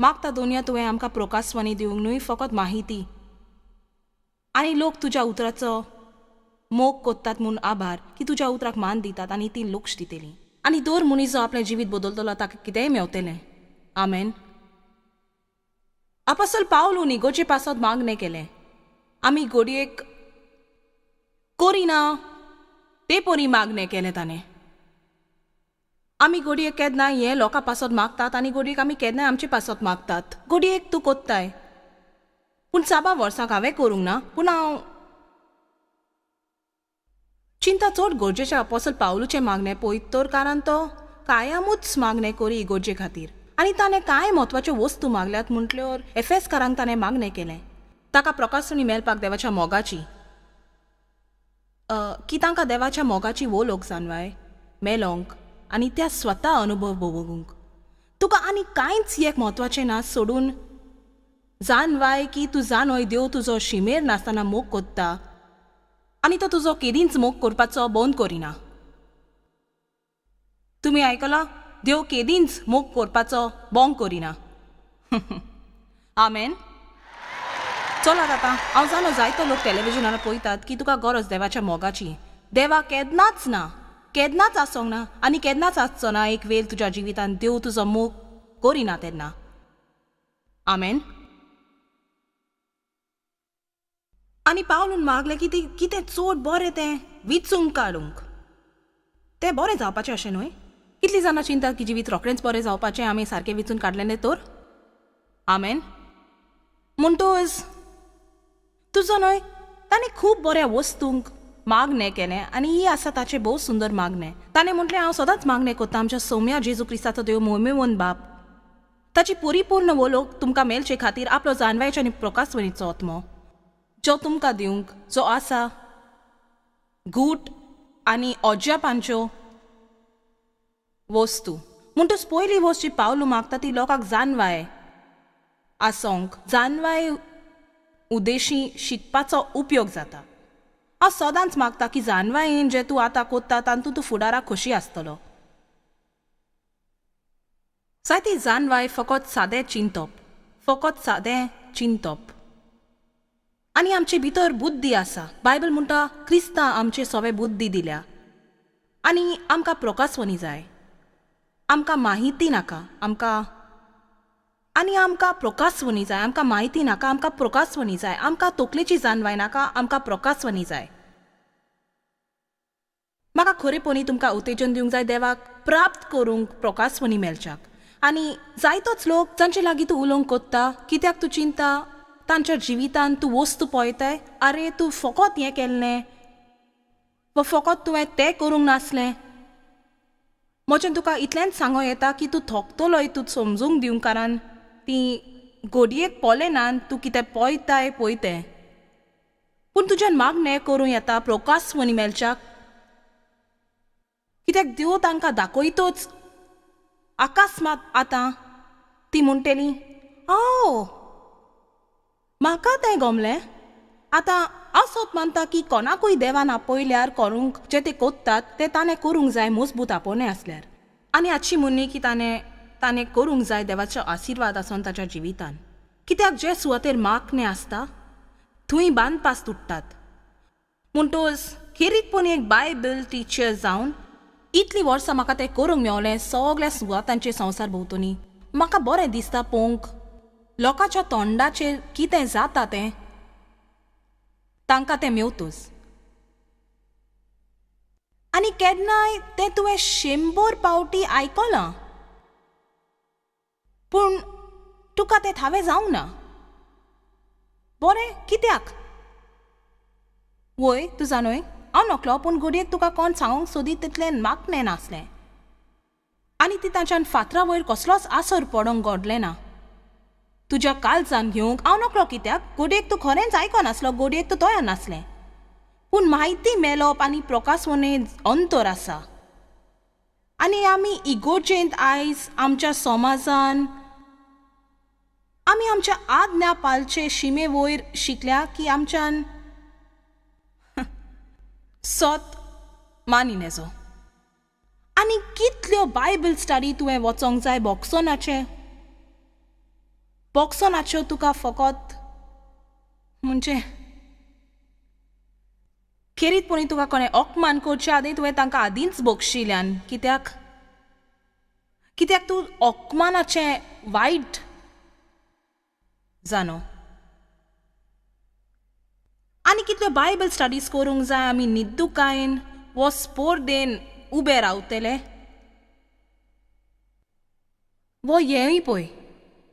मागता दुनिया तुवें आमकां प्रोकास्वनी दिवंक न्हय, फकत माहिती. आनी लोक तुज्या उतराचो मोग कोत्तात म्हूण आभार की तुज्या उतराक मान दितात आनी ती लक्ष दितली. आनी दर मनीस जो आपलें जिवीत बदलतलो ताका कितेंय मेवतलें. आमेन. अपोस्तल पावलून इगोर्जे पासत मागणें केलें. आमी घडयेक कोरिना ते पोरी मागणें केलें ताणें. आमी घडयेक केन्नाय हें लोकां पासत मागतात आनी घडयेक आमी केन्नाय आमचे पासत मागतात. घडयेक तूं कोत्ताय, पूण 7 वर्सांक हांवें करूंक ना. पूण हांव चिंता चड गरजेचें अपोस्तल पावलूचें मागणें पळयत तर, कारण तो कायमूच मागणें करी इगोर्जे खातीर. आनी ताणें कांय म्हत्वाच्यो वस्तू मागल्यात म्हटल्यार एफेसकारांक ताणें मागणें केलें ताका प्रकाशनी मेळपाक देवाच्या मोगाची, की तांकां देवाच्या मोगाची वळख जाणवाय मेलोंक आनी त्या स्वता अनुभव भोगूंक. तुका आनी कांयच एक म्हत्वाचें ना सोडून जाणवाय की तूं जाणोय देव तुजो शिमेर नासतना मोग कोत्ता आनी तो तुजो केदींच मोग करपाचो बंद करिना. तुमी आयकलां? देव केदींच मोग करपाचो बंद करिना. आमेन. चलात आतां हांव जाणो जायतो लोक टॅलिव्हिजनार पळयतात की तुका गरज देवाच्या मोगाची. देवा केन्नाच ना, केन्नाच आसोंक ना आनी केन्नाच आसचो ना एक वेळ तुज्या जिवितान देव तुजो मोग करिना तेन्ना. आमेन. आनी पावलून मागलें की कितें चड बरें तें विचूंक काडूंक. तें बरें जावपाचें अशें न्हय. कितलीं जाणां चिंतात की जिवीत रोखडेंच बरें जावपाचें आमी सारकें विचून काडलें तर. आमेन. म्हणटोच तुजो न्हय, ताणें खूब बऱ्या वस्तूंक मागणें केलें आनी ही आसा ताचें भोव सुंदर मागणें. ताणें म्हटलें हांव सदांच मागणें करतां आमच्या सौम्या जेजू क्रिस्ताचो देव मोहिमेवन बाप ताची परिपूर्ण वळख तुमकां मेळचे खातीर आपलो जाणवायचे आनी प्रकाशवनीचो आत्मो जो तुमकां दिवंक जो आसा घूट आनी अजापांच्यो वस्तू. म्हणटूच पयली वस्त जी पावलू मागता ती लोकांक जाणवाय आसोंक, जाणवाय उद्देशी शिकपाचो उपयोग जाता. हांव सदांच मागता की जाणवायेन जें तूं आतां कोत्ता तातूंत तूं फुडाराक खोशी आसतलो. जायती जाणवाय फकत सादें चिंतप आनी आमचे भितर बुद्धी आसा. बायबल म्हणटा क्रिस्तां आमचे सवे बुद्धी दिल्या आनी आमकां प्रकाशवनी जाय. आमकां माहिती नाका, आमकां प्रकाशवनी जाय. आमकां माहिती नाका, आमकां प्रकाशवनी जाय. आमकां तकलेची जाणवाय नाका, आमकां प्रकाशवनी जाय. म्हाका खरेपणी तुमकां उत्तेजन दिवंक जाय देवाक प्राप्त करूंक प्रकाशवनी मेळच्याक. आनी जायतोच लोक जांचे लागीं तूं उलोवंक कोत्ता कित्याक तूं चिंता तांच्या जिवितान तूं वस्तू पळयताय, आरे तूं फकत हें केल्लें वा फकत तुवें तें करूंक नासलें. म्हजें तुका इतलेंच सांगो येता की तूं थोकतलोय तूं समजूंक दिवंक, कारण ती घडयेक पोलेनान तूं कितें पळयताय पळयतें. पूण तुज्यान मागणें करूं येता प्रकाशवनी मेळच्याक, कित्याक देव तांकां दाखयतोच अकस्मात आतां ती म्हणटली म्हाका तें गमलें. आतां हांव सोत मानता की कोणाकूय देवान आपयल्यार करूंक जें ते कोत्तात तें ताणें करूंक जाय मजबूत आपोवणें आसल्यार. आनी आजची म्हणणी की ताणें करूंक जाय देवाचो आशिर्वाद आसून ताच्या जिवितान. कित्याक जे सुवातेर मागणें आसता थंय बांदपास तुट्टात. म्हणटोच खेरीतपणी एक बायबल टिचर जावन इतलीं वर्सां म्हाका तें करूंक मेवलें सगळ्या सुवातांचे संवसार भोंवतणी. म्हाका बरें दिसता पळोवंक लोकांच्या तोंडाचेर कितें जाता तें तांकां तें मेवतोच. आनी केन्नाय तें तुवें 100 पावटी आयकलां पूण तुका तें थावें जावंक ना. बरें कित्याक? वय तूं जाणय हांव नकलो, पूण घडयेक तुका कोण सांगूंक सोदीत तितलें मागणें नासलें आनी ती तांच्यान फातरा वयर कसलोच आसर पडोंक घडलें ना. तुज्या काळजान घेवंक हांव नकलो, कित्याक घडयेक तूं खरेंच आयकनासलो, घडयेक तूं तोया नासलें. पूण म्हायती मेळप आनी प्रकाशवनेंत अंतर आसा. आनी आमी इगोर्जेंत आयज आमच्या समाजान आमी आमच्या आज्ञा पालचे शिमे वयर शिकल्या की आमच्यान सोत मानिनेजो. आनी कितल्यो बायबल स्टडी तुवें वचोंक जाय बॉक्सोनाचे. बॉक्सो नाच्यो तुका फकत म्हणजे खेरीतपणी तुका कोणें अपमान करचे आदी तुवें तांकां आदींच बोगशिल्ल्यान कित्याक तूं अपमानाचें वायट जाणो. आनी कितल्यो बायबल स्टडीज करूंक जाय आमी निद्दुकायेन वो स्पोर्देन उबे रावतले वो हेंय पळय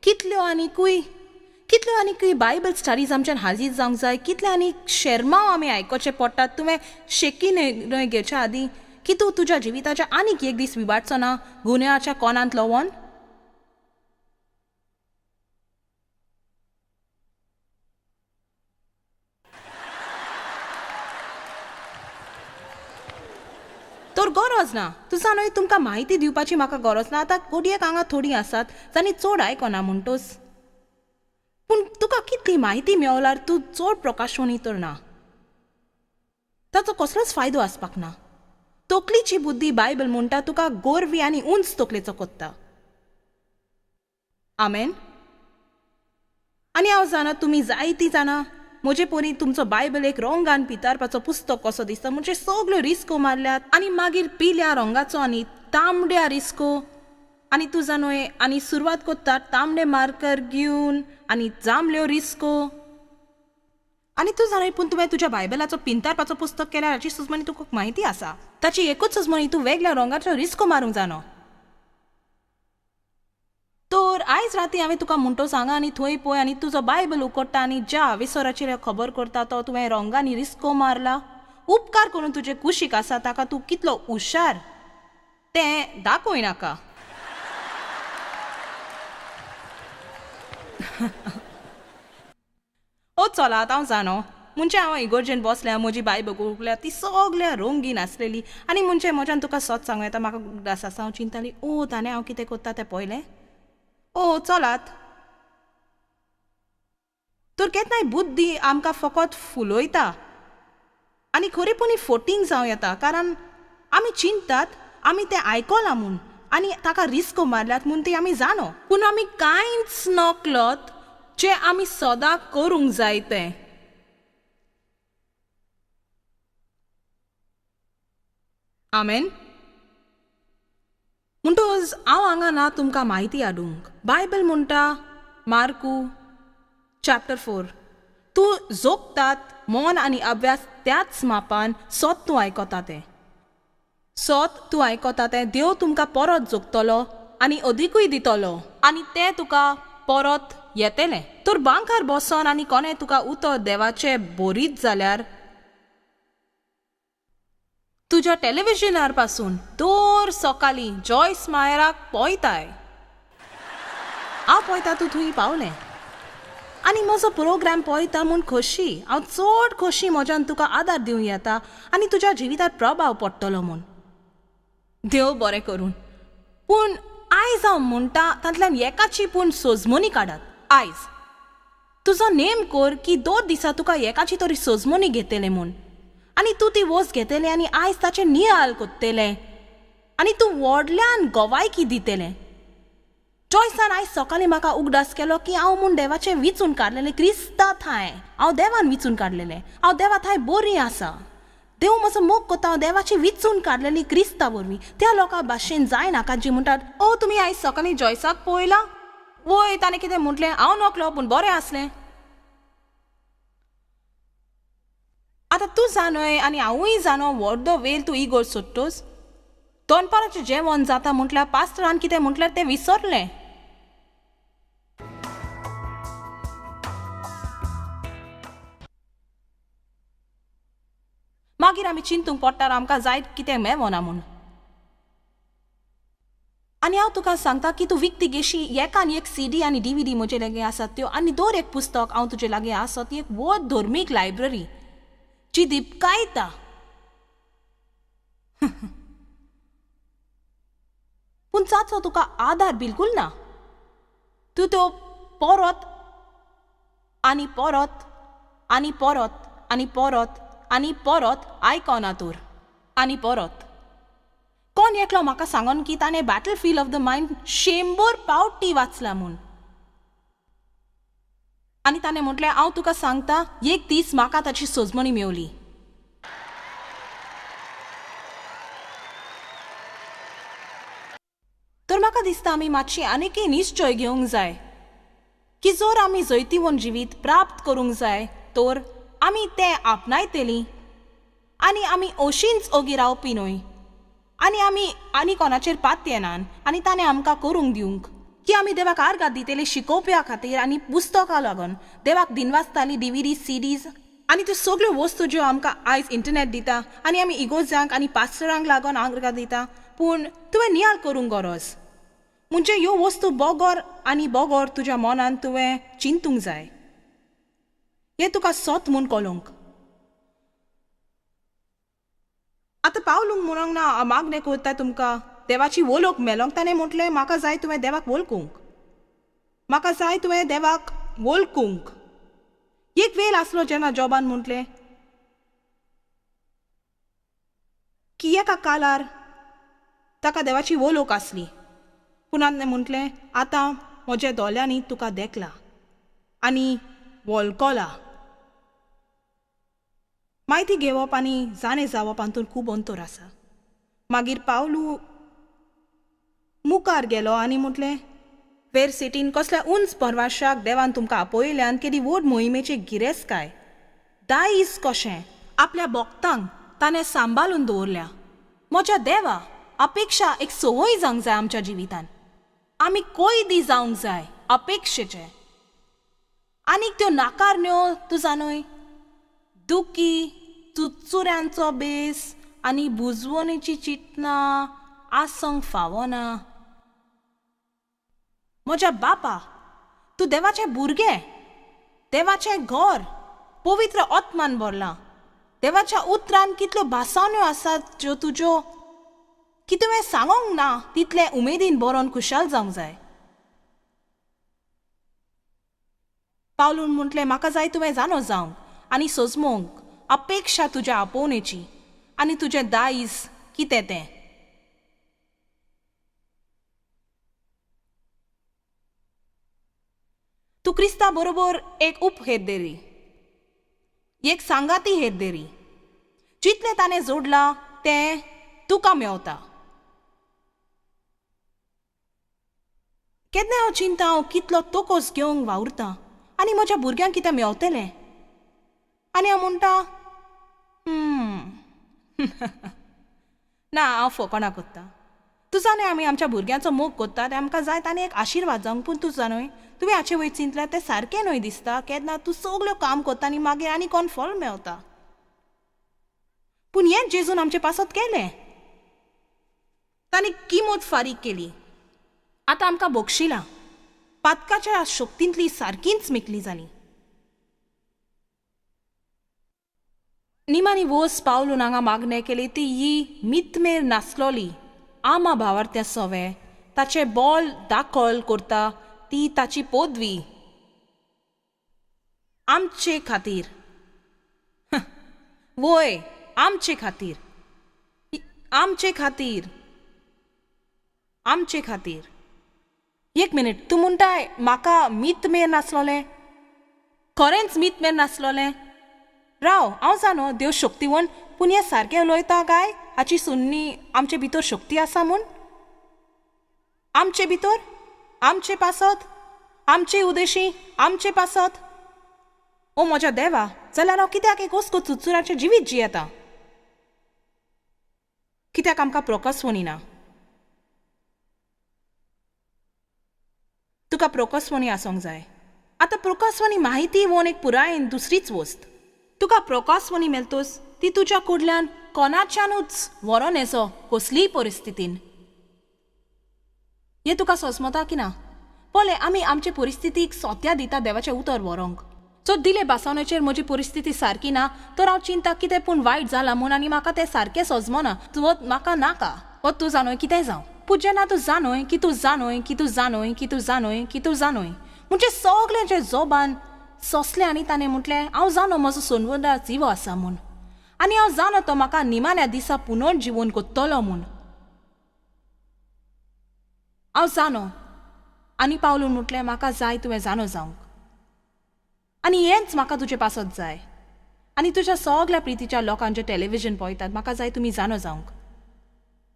कितल्यो आनीकूय बायबल स्टडीज आमच्यान हाजीर जावंक जाय. कितले आनी शर्माव आमी आयकोचे पडटात. तुवें शेकी न्हय घेवच्या आदीं की तूं तुज्या जिविताच्या आनीक एक दीस विबाडचो ना गुन्यांवाच्या कोणांत लवोन. तर गरज ना तुजा न्हय तुमकां म्हायती दिवपाची म्हाका गरज ना. आतां कोडयेक हांगा थोडीं आसात जाणी चड आयकना म्हणटोस पूण तुका कितली म्हायती मेवल्यार तूं चड प्रकाशवणी तर ना. ताचो कसलोच फायदो आसपाक ना. तकलीची बुद्धी बायबल म्हणटा तुका गोरवी आनी उंच तकलेचो कोत्ता. आमेन. आनी हांव जाणा तुमी जायतीं जाणां म्हजे परी तुमचो बायबल एक रंगान पितारपाचो पुस्तक कसो दिसता म्हणजे सगल्यो रिस्को मारल्यात आनी मागीर पिल्या रंगाचो आनी तांबड्या रिस्को आनी तूं जाणोय आनी सुरवात कोत्ता तांबडे मार्कर घेवन आनी जांबल्यो रिस्को आनी तूं जाणय पूण तुवें तुज्या बायबलाचो पिंतारपाचो पुस्तक केल्यार हाची सुजमणी तुका म्हायती आसा. ताची एकूच सुजमणी तूं वेगळ्या रंगाच्यो रिस्को मारूंक जाणो. तर आयज राती हांवें तुका म्हणटो सांगा आनी थंय पळय आनी तुजो बायबल उकडटा आनी ज्या विसराचेर खबर करता तो तुवें रंगांनी रिस्को मारला. उपकार करून तुजे कुशीक आसा ताका तूं कितलो हुशार तें दाखोय नाका. ओ चलात हांव जाणो म्हणजे हांव इगर्जेन बसल्या म्हजी बायबल उगल्या ती सगल्या रंगीन आसलेली आनी म्हणजे म्हज्यान तुका सत सांगूं येता म्हाका उगडास आसा. हांव चिंताली ओ ताणें हांव कितें कोत्ता तें पळयलें. ओ चलात. तर केन्नाय बुद्धी आमकां फकत फुलोयता आनी खरेपणी फोटींग जावं येता कारण आमी चिंततात आमी तें आयकलां म्हूण आनी ताका रिस्को मारल्यात म्हूण ती आमी जाणो पूण आमी कांयच नकलोत जे आमी सदां करूंक जाय तें. आमेन. म्हणटोच हांव हांगा ना तुमकां म्हायती हाडूंक. बायबल म्हणटा मार्कू चॅप्टर 4 तूं जोगतात मन आनी अभ्यास त्याच मापान सोत तूं आयकता तें देव तुमकां परत जोगतलो आनी अदिकूय दितलो आनी तें तुका परत येतलें. तर बांकार बसोन आनी कोणें तुका उतर देवाचें बोरीत जाल्यार तुज्या टेलिव्हिजनार पासून दर सकाळीं जॉयस मायराक पळयताय. हांव पळयता तूं थंय पावलें आनी म्हजो प्रोग्राम पळयता म्हूण खोशी. हांव चड खोशी म्हज्यान तुका आदार दिवं येता आनी तुज्या जिवितांत प्रभाव पडटलो म्हूण. देव बरें करून. पूण आयज हांव म्हणटा तांतल्यान एकाची पूण सोजमोनी काडात. आयज तुजो नेम कर की दर दिसा तुका एकाची तरी सोजमोनी घेतले म्हूण आनी तूं ती वोस घेतलें आनी आयज ताचें नियाळ कोत्तेलें आनी तूं व्हडल्यान गोवायकी दितलें. जॉयसान आयज सकाळीं म्हाका उगडास केलो की हांव म्हूण देवाचें विचून काडलेलें क्रिस्ता थाय. हांव देवान विचून काडलेलें. हांव देवा थाय बरी आसा. देव म्हजो मोग कोता हांव देवाची विचून काडलेली क्रिस्ता वरवीं. त्या लोकां भाशेन जाय नाका जी म्हणटात ओ तुमी आयज सकाळीं जॉयसाक पळयलां वय ताणें कितें म्हटलें हांव नकलो पूण बरें आसलें. आतां तूं जाणय आनी हांवूय जाणो व्हडलो वेल तूं इगोर सोडटोस. दनपाराचें जेवण जाता म्हटल्यार पास्टरान कितें म्हटल्यार तें विसरलें. मागीर आमी चिंतूंक पडटा आमकां जाय कितें मेवना म्हूण. आनी हांव तुका सांगता की तूं विकती घेशी एकान एक CD आनी DVD म्हजे लागीं आसात त्यो आनी दर एक पुस्तक हांव तुजे लागीं आसा ती एक व्हड धर्मीक लायब्ररी जी दिपकायता. पूण ताचो तुका आदार बिलकूल ना. तूं त्यो परत आनी परत आनी परत आनी परत आनी परत आयकना तर आनी परत. कोण एकलो म्हाका सांगन की ताणें battle field of the mind 100 पावटी वाचला म्हूण. आनी ताणें म्हटलें हांव तुका सांगता एक दीस म्हाका ताची सोजमणी मेवली. तर म्हाका दिसता आमी मातशी आनीकय निश्चय घेवंक जाय की जर आमी जैतिवंत जिवीत प्राप्त करूंक जाय तर आमी तें आपणायतलीं आनी आमी अशींच ओगी रावपी न्हय आनी आमी आनी कोणाचेर पात येनान आनी ताणें आमकां करूंक दिवंक की आमी देवाक आर्गां दितले शिकोवप्या खातीर आनी पुस्तकां लागून देवाक दिनवासतालीं DVD CDs आनी त्यो सगळ्यो वस्तू ज्यो आमकां आयज इंटरनेट दिता आनी आमी इगोजांक आनी पास्टरांक लागून आर्गां दिता. पूण तुवें नियाळ करूंक गरज म्हणजे ह्यो वस्तू बोगोर आनी बोगोर तुज्या मनान तुवें चिंतूंक जाय. हें तुका सोत म्हूण कळोवंक. आतां पावलूंक म्हणूंक ना हांव मागणें करता तुमकां देवाची वळख मेलोंक. ताणें म्हटलें म्हाका जाय तुवें देवाक वळखूंक, म्हाका जाय तुवें देवाक वळखूंक. एक वेळ आसलो जेन्ना जॉबान म्हटलें की एका कालार ताका देवाची वळख आसली पूण ताणें म्हटलें आतां म्हज्या दोळ्यांनी तुका देखला आनी वळखला. म्हायती घेवप आनी जाणें जावप हातूंत खूब अंतर आसा. मागीर पावलू मुखार गेलो आनी म्हटलें वेर सिटीन कसल्या उंच परवाशाक देवान तुमकां आपयल्यान केदी व्हड मोहिमेचें गिरेस्त दायज कशें आपल्या भोगतांक ताणें सांबाळून दवरल्या. म्हज्या देवा अपेक्षा एक संवय जावंक जाय आमच्या जिवितान. आमी कोयदी जावंक जाय अपेक्षेचे आनीक त्यो नाकारण्यो तूं जाणय दुखी चुचुऱ्यांचो बेस आनी बुजवणेची चिंतनां आसोंक फावना. म्हज्या बापा तूं देवाचें भुरगें, देवाचें घर पवित्र आत्मान भरलां. देवाच्या उतरान कितल्यो भासावण्यो आसात ज्यो तुज्यो की तुवें सांगोंक ना तितले उमेदीन बरोवन खुशाल जावंक जाय. पावलून म्हटलें म्हाका जाय तुवें जाणो जावंक आनी सोजमोवंक अपेक्षा तुज्या आपोवणेची आनी तुजें दायज कितें तें. तूं क्रिस्ता बरोबर एक उपहेद्देरी, एक सांगाती हेद्देरी. जितलें ताणें जोडलां तें तुका मेवता. केन्ना हांव चिंता हांव कितलो तोकोस घेवंक वावुरतां आनी म्हज्या भुरग्यांक कितें मेवतलें आनी हांव म्हणटा ना हांव फकाणां कोत्ता. तूं जाणें आमी आमच्या भुरग्यांचो मोग कोत्ता तें आमकां जाय ताणें एक आशिर्वाद जावंक. पूण तूं जाणय तुवें हाचे वयर चिंतल्यार तें सारकें न्हय दिसता. केन्ना तूं सगळ्यो काम कोत्ता आनी मागीर आनी कोण फळ मेवता. पूण हेंच जेजून आमचे पासत केलें. ताणें किंमत फारीक केली. आतां आमकां बक्षिलां पातकाच्या शक्तींतली सारकींच मेकली जाली. निमानी वस पावलून हांगा मागणें केली ती ही मितमेर नासलोली आमा भावार्थ्या सवे ताचे बोल दाखल करता ती ताची पदवी आमचे खातीर. वय आमचे खातीर, आमचे खातीर, आमचे खातीर. एक मिनीट तूं म्हणटाय म्हाका मितमेर नासलोलें, खरेंच मितमेर नासलोलें. राव हांव जाणो देव शक्तिवंत पूण हें सारकें उलयता काय हाची सुन्नी आमचे भितर शक्ती आसा म्हूण. आमचे भितर आमचे पासत आमचे उदेशी आमचे पासत. ओ म्हज्या देवा जाल्यार हांव कित्याक एक वस्को चुचुराचें जिवीत जियेता. कित्याक आमकां प्रकसवणी ना. तुका प्रकसवणी आसोंक जाय. आतां प्रकसवणी माहिती वोन एक पुरायेन दुसरीच वस्त. तुका प्रकसवणी मेळटोस ती तुज्या कडल्यान कोणाच्यानूच व्हरोन येसो कसलीय परिस्थितीन. हें तुका सोसमता की ना. पळय आमी आमचे परिस्थितीक सोत्या दिता देवाचें उतर व्हरोंक. जर दिले बासावणेचेर म्हजी परिस्थिती सारकी ना तर हांव चिंता कितें पूण वायट जालां म्हूण आनी म्हाका तें सारकें सोजमना. म्हाका नाका व तूं जाणय कितें जावं. पूण जेन्ना तूं जाणय की तूं जाणय की तूं जाणय की तूं जाणय की तूं जाणय म्हणजे सगळें जें जोबान सोंसलें आनी ताणें म्हटलें हांव जाणो म्हजो सोनवदार जिवो आसा म्हूण आनी हांव जाणो तो म्हाका निमाण्या दिसा पुनर्जीवन कोत्तलो म्हूण. हांव जाणो आनी पावलून म्हटलें म्हाका जाय तुवें जाणो जावंक. आनी हेंच म्हाका तुजे पासत जाय. आनी तुज्या सगळ्या प्रितीच्या लोकांचे टेलिव्हिजन पळयतात म्हाका जाय तुमी जाणो जावंक.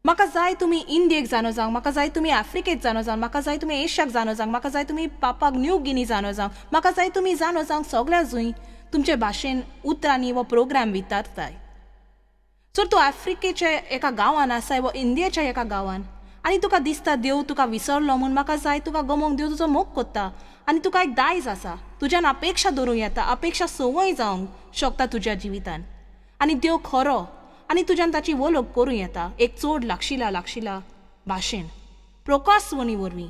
म्हाका जाय तुमी इंडियेक जाणो जावंक, म्हाका जाय तुमी आफ्रिकेक जाणो जावंक, म्हाका जाय तुमी एशियाक जाणो जावंक, म्हाका जाय तुमी पापाक न्यू गिनी जाणो जावंक, म्हाका जाय तुमी जाणो जावंक सगळ्या जूंय तुमचे भाशेन उतरांनी वो प्रोग्राम विचारताय. जर तूं आफ्रिकेच्या एका गांवान आसाय वा इंडियेच्या एका गांवान आनी तुका दिसता देव तुका विसरलो म्हूण, म्हाका जाय तुका गमोवंक देव तुजो मोग कोत्ता. आनी तुका एक दायज आसा, तुज्यान अपेक्षा दवरूंक येता, अपेक्षा संवय जावंक शकता तुज्या जिवितान. आनी देव खरो आनी तुज्यान ताची वळख करूं येता एक चड लागशिला भाशेन प्रकाशवणी वरवीं.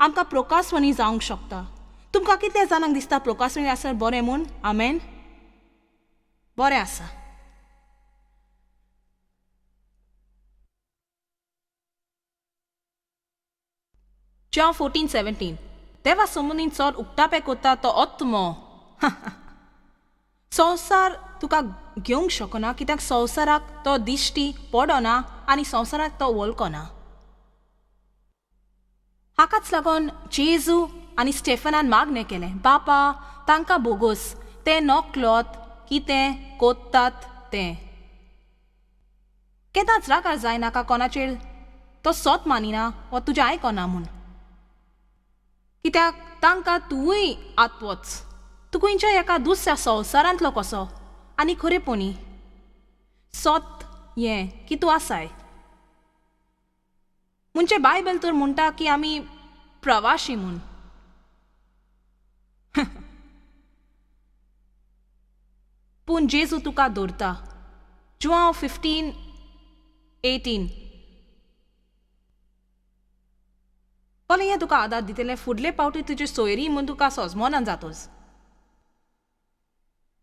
आमकां प्रकाशवणी जावंक शकता. तुमकां कितले जाणांक दिसता प्रकाशवणी आसल्यार बरें म्हूण? आमेन. बरें आसा. जॉन 14:17 देवा समोनीन चड उक्तापे कोत्ता तो आत्मो. संवसार तुका घेवंक शकना कित्याक संवसाराक तो दिश्टी पडना आनी संवसाराक तो वळखना. हाकाच लागून जेजू आनी स्टेफनान मागणें केलें, बापा तांकां बोगोस ते नकळत कितें कोत्तात तें. केदांच रागार जायनाका कोणाचेर तो सोत मानिना वा तुजें आयकना म्हूण, कित्याक तांकां तूंय आत वच. तूं खंयच्या एका दुसऱ्या संवसारांतलो कसो आनी खरेपणी सोत हें की तूं आसाय. म्हणजे बायबल तर म्हणटा की आमी प्रवाशी म्हूण. पूण जेजू तुका दवरता. जॉन 15:18 कोणे हें तुका आदार दितलें, फुडले फावटी तुजे सोयरी म्हूण तुका सोजमोनान जातोच.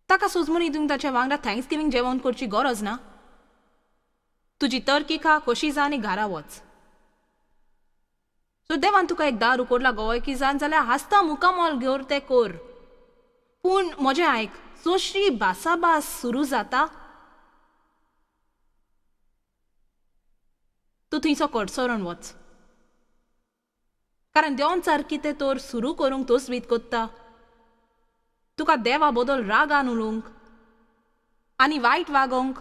ताका सोजमोनी दिवंक ताचे वांगडा थँक्सगिवींग जेवण करची गरज ना. तुजी टर्की खा, खोशी जा आनी घरा वच. सो देवान तुका एक दार उकोडला गोवयकी जावन जाल्यार हास्ता मुकामोल घेवर तें कोर. पूण म्हजें आयक, जशी भासाभास सुरू जाता तूं थंयचो कडसरून वच. कारण देंवन सारकी तें तर सुरू करूंक तोच वीत कोत्ता. तुका देवा बदल रागान उलोवंक आनी वायट वागोवंक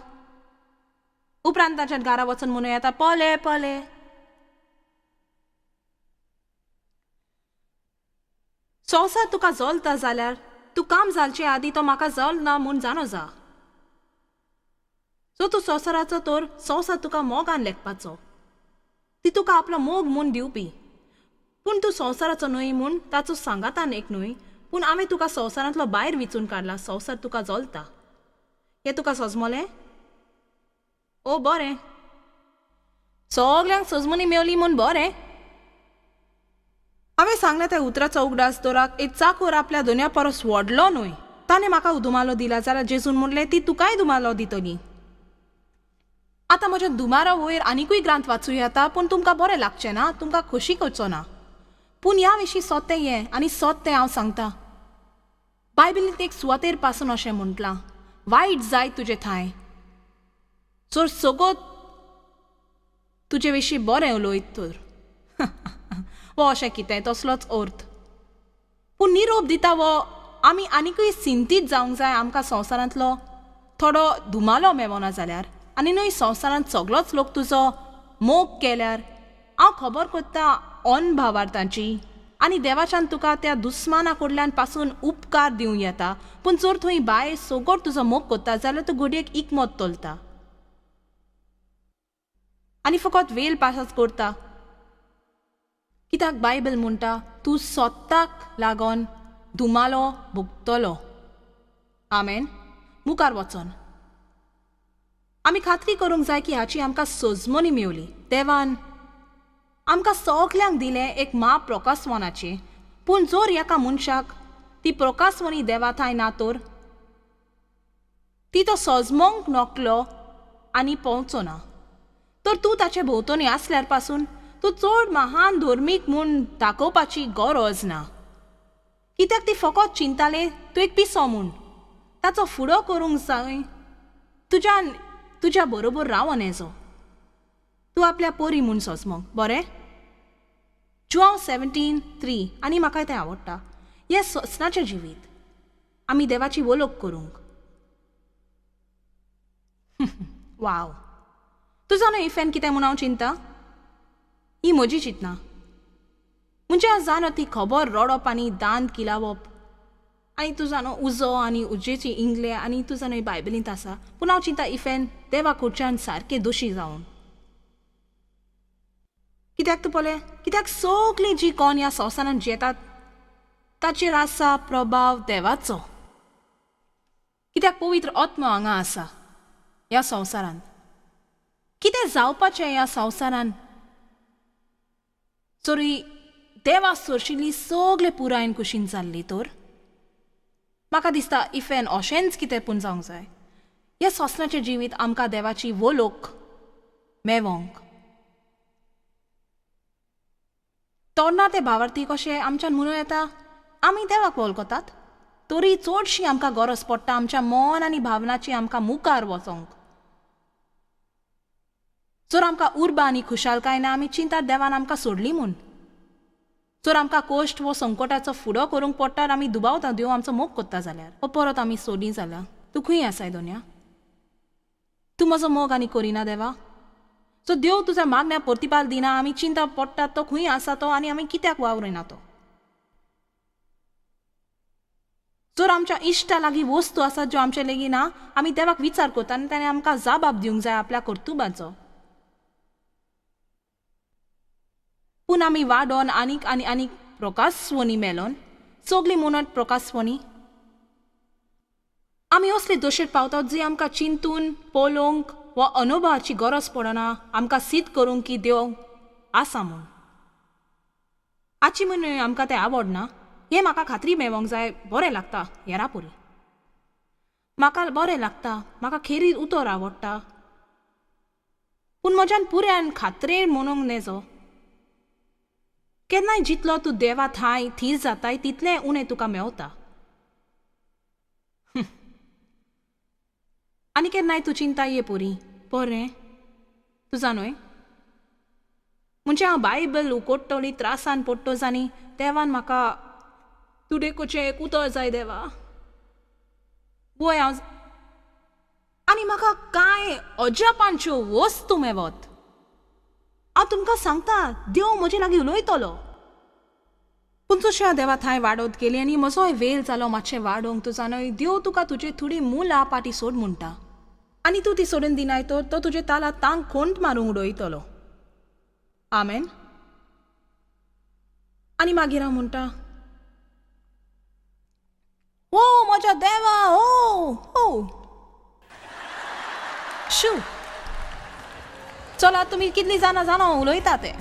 उपरांत ताच्या घरा वचून म्हणूं येता पले पले. संवसार तुका जळटा जाल्यार तूं काम जावचे आदीं तो म्हाका जळना म्हूण जाणो जा. सो तूं संवसाराचो तर संवसार तुका मोगान लेखपाचो. ती तुका आपलो मोग म्हूण दिवपी. पूण तूं संवसाराचो न्हय म्हूण ताचो सांगातान एक न्हय, पूण आमी तुका संवसारांतलो भायर विचून काडला. संवसार तुका जळटा. हें तुका सजमोलें? ओ बरें. सगल्यांक सजमोनी मेवली म्हूण बरें. हांवें सांगलें त्या उतराचो उगडास दोराक एक चाकूर आपल्या दोनया परस व्हडलो न्हय. ताणें म्हाका दुमालो दिला जाल्यार जेजून म्हणलें ती तुकाय दुमालो दितली. आतां म्हज्या दुमारा वयर आनिकूय ग्रांथ वाचूं येता, पूण तुमकां बरें लागचें ना, तुमकां खोशी करचो ना. पूण ह्या विशीं सोतें हें आनी सोत तें हांव सांगतां. बायबलींत एक सुवातेर पासून अशें म्हटलां, वायट जाय तुजे थंय जर सगळो तुजे विशीं बरें उलयत तर. वो अशें कितें तसलोच अर्थ. पूण निरोप दिता वो आमी आनिकूय चिंतीत जावंक जाय आमकां संवसारांतलो थोडो दुमालो मेवना जाल्यार आनी न्हय संवसारांत सगळोच लोक तुजो मोग केल्यार हांव खबर करता अनभावार्थांची आनी देवाच्यान तुका त्या दुस्माना कडल्यान पासून उपकार दिवं येता. पूण जर थंय भायर सगळो तुजो मोग कोत्ता जाल्यार तूं घडयेक इकमत तोलता आनी फकत वेल पासच करता. कित्याक बायबल म्हणटा तूं सोताक लागोन दुमालो भोगतलो. आमेन. मुखार वचोन आमी खात्री करूंक जाय की हाची आमकां सजमोनी मेवली. देवान आमकां सगल्यांक दिलें एक प्रकाशवनाची. पूण जर एका मनशाक ती प्रकाशवनी देवा थंय ना तर ती तो सजमोंक नकलो आनी पावचो ना. तर तूं ताचे भोंवतणी आसल्यार पासून तूं चड महान धर्मीक म्हूण दाखोवपाची गरज ना. कित्याक ती फकत चिंताले तूं एक पिसो म्हूण. ताचो फुडो करूंक जाय तुज्या बरोबर रावन येजो. तूं आपल्या पोरी म्हूण सजमोंक बरें. जॉन 17:3 आनी म्हाका तें आवडटा. हें ससनाचें जिवीत. आमी देवाची वळख करूंक. वाव, तूं जाणो इफेन कितें म्हूण हांव चिंता? ही म्हजी चिंतना. म्हणजे हांव जाणो ती खबर रडप आनी दांत किलावप, आनी तूं जाणो उजो आनी उजेची इंगले, आनी तूं जाणो ही बायबलींत आसा. पूण हांव चिंता इफेन देवा कडच्यान सारके दोशी जावन. कित्याक तूं पळय, कित्याक सगळीं जी कोण ह्या संवसारांत जियेतात ताचेर आसा प्रभाव देवाचो. कित्याक पवित्र आत्मा हांगा आसा ह्या संवसारांत. कितें जावपाचें ह्या संवसारांत चोरी देवा सोरशिल्ली सगळे पुरायन कुशीन जाल्ली तर म्हाका दिसता इफेन अशेंच कितें पूण जावंक जाय. ह्या सोंसणाचें जिवीत आमकां देवाची वळख मेळोवंक. तोरणां ते भावार्थी कशें आमच्यान म्हणून येता आमी देवाक वळखतात, तरी चडशी आमकां गरज पडटा आमच्या मन आनी भावनाची आमकां मुखार वचोंक. जर आमकां उर्बा आनी खुशालकाय ना, आमी चिंतात देवान आमकां सोडली म्हूण. जर आमकां कोश्ट वो संकटाचो फुडो करूंक पडटा, आमी दुबावता देव आमचो मोग कोत्ता जाल्यार, वो परत आमी सोडली जाल्यार तूं खंय आसाय दोन्या? तूं म्हजो मोग आनी करिना देवा? सो देव तुज्या मागण्या प्रतिपाल दिना, आमी चिंता पडटात तो खंय आसा तो, आनी आमी कित्याक वावरिना तो. जर आमच्या इश्टा लागीं वस्तू आसात ज्यो आमचे लेगीत ना, आमी देवाक विचार करता आनी ताणें आमकां जाबाब दिवंक जाय आपल्या कर्तुबाचो. पूण आमी वाडोन आनीक आनी आनीक प्रकाशवनी मेलोन सगळीं म्हणत प्रकाशवनी आमी असले दशेक पावतात जी आमकां चिंतून पळोवंक वा अनुभवाची गरज पडना आमकां सिद्ध करूंक की देव आसा म्हूण. आची म्हणून आमकां तें आवडना हें म्हाका खात्री मेळोंक जाय. बरें लागता येरापुरी, म्हाका बरें लागता, म्हाका खेरीत उतर आवडटा. पूण म्हज्यान पुऱ्यान खात्रेन म्हणूंक नेजो. केन्नाय जितलो तूं देवा थंय थीर जाताय तितलें उणें तुका मेवता. आनी केन्नाय तूं चिंता ये पुरी बरें तूं जाणोय म्हणजे हांव बायबल उकोडटली त्रासान पडटोच आनी देवान म्हाका तूं देखूचें एक उतर जाय देवा वय हांव आनी म्हाका कांय अजापांच्यो वस्तू मेवत. हांव तुमकां सांगता देव म्हजे लागीं उलयतलो. पूण तुज्या देवा थंय वाडत गेली आनी म्हजोय वेल जालो मातशें वाडोवंक. तूं जाणय देव तुका तुजी थोडी मुलां पाटी सोड म्हणटा आनी तूं ती सोडून दिनाय तर तो तुजे ताला तांक खोंट मारूंक उडयतलो. आमेन. आनी मागीर हांव म्हणटा ओ म्हज्या देवा ओ ओ शू चला तुम्ही कितली जाणा जाणो उलयता ते.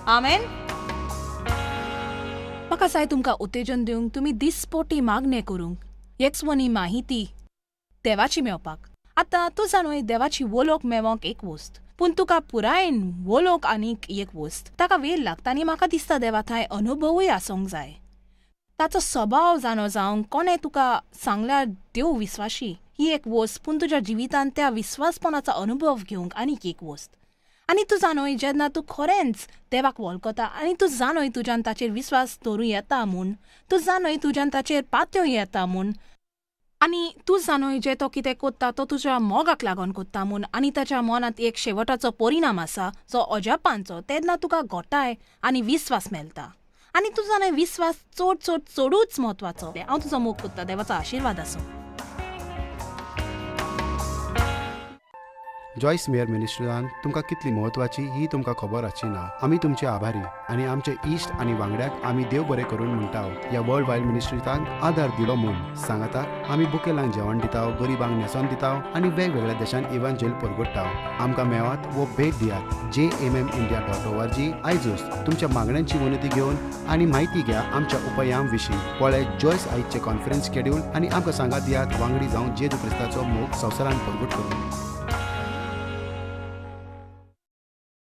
आमेन. म्हाका जाय तुमकां उत्तेजन दिवंक तुमी दिसपोटी मागणें करूंक येक्सवनी माहिती देवाची मेवपाक. आतां तूं जाणोय देवाची वळख मेवंक एक वस्त, पूण तुका पुरायन वळख आनीक एक वस्त ताका वेळ लागता. आनी म्हाका दिसता देवा थंय अनुभवूय आसूंक जाय. ताचो स्वभाव जाणो जावंक कोणें तुका सांगल्यार देव विस्वाशी ही एक वस्त, पूण तुज्या जिवितांत त्या विस्वासपणाचो अनुभव घेवंक आनीक एक वस्त. आनी तूं जाणोय जेन्ना तूं खरेंच देवाक वळखता आनी तूं जाणोय तुज्यान ताचेर विस्वास दवरूं येता म्हूण, तूं जाणोय तुज्यान ताचेर पात्यो येता म्हूण, आनी तूं जाणोय जे तो कितें कोत्ता तो तुज्या मोगाक लागून कोत्ता म्हूण, आनी ताच्या मनांत एक शेवटाचो परिणाम आसा जो अजापांचो, तेन्ना तुका घोटाय आनी विस्वास मेळटा. आनी तूं जाणोय विस्वास चड चड चडूच म्हत्वाचो. हांव तुजो मोग कोत्ता. देवाचो आशिर्वाद आसूं. जॉयस मेयर मिनिस्ट्रींत तुमकां कितली म्हत्वाची ही तुमकां खबर आसची ना. आमी तुमचे आभारी आनी आमचे इश्ट आनी वांगड्याक आमी देव बरें करून म्हणटाव. ह्या वर्ल्ड वायड मिनिस्ट्रींताक आदार दिलो म्हूण सांगातात. आमी बुकेलांक जेवण दिताव, गरिबांक न्हेसोन दिताव आनी वेगवेगळ्या देशांत इव्हांजेल परगटाव. आमकां मेळात वो भेट दियात jmmindia.org. आयजूच तुमच्या मागण्यांची विनंती घेवन आनी म्हायती घ्या आमच्या उपायां विशीं. पळय जॉयस आयजचे कॉन्फरन्स शेड्यूल आनी आमकां सांगात दियात वांगडी जावन जेजू क्रिस्ताचो मोग संवसारांत परगट करूं.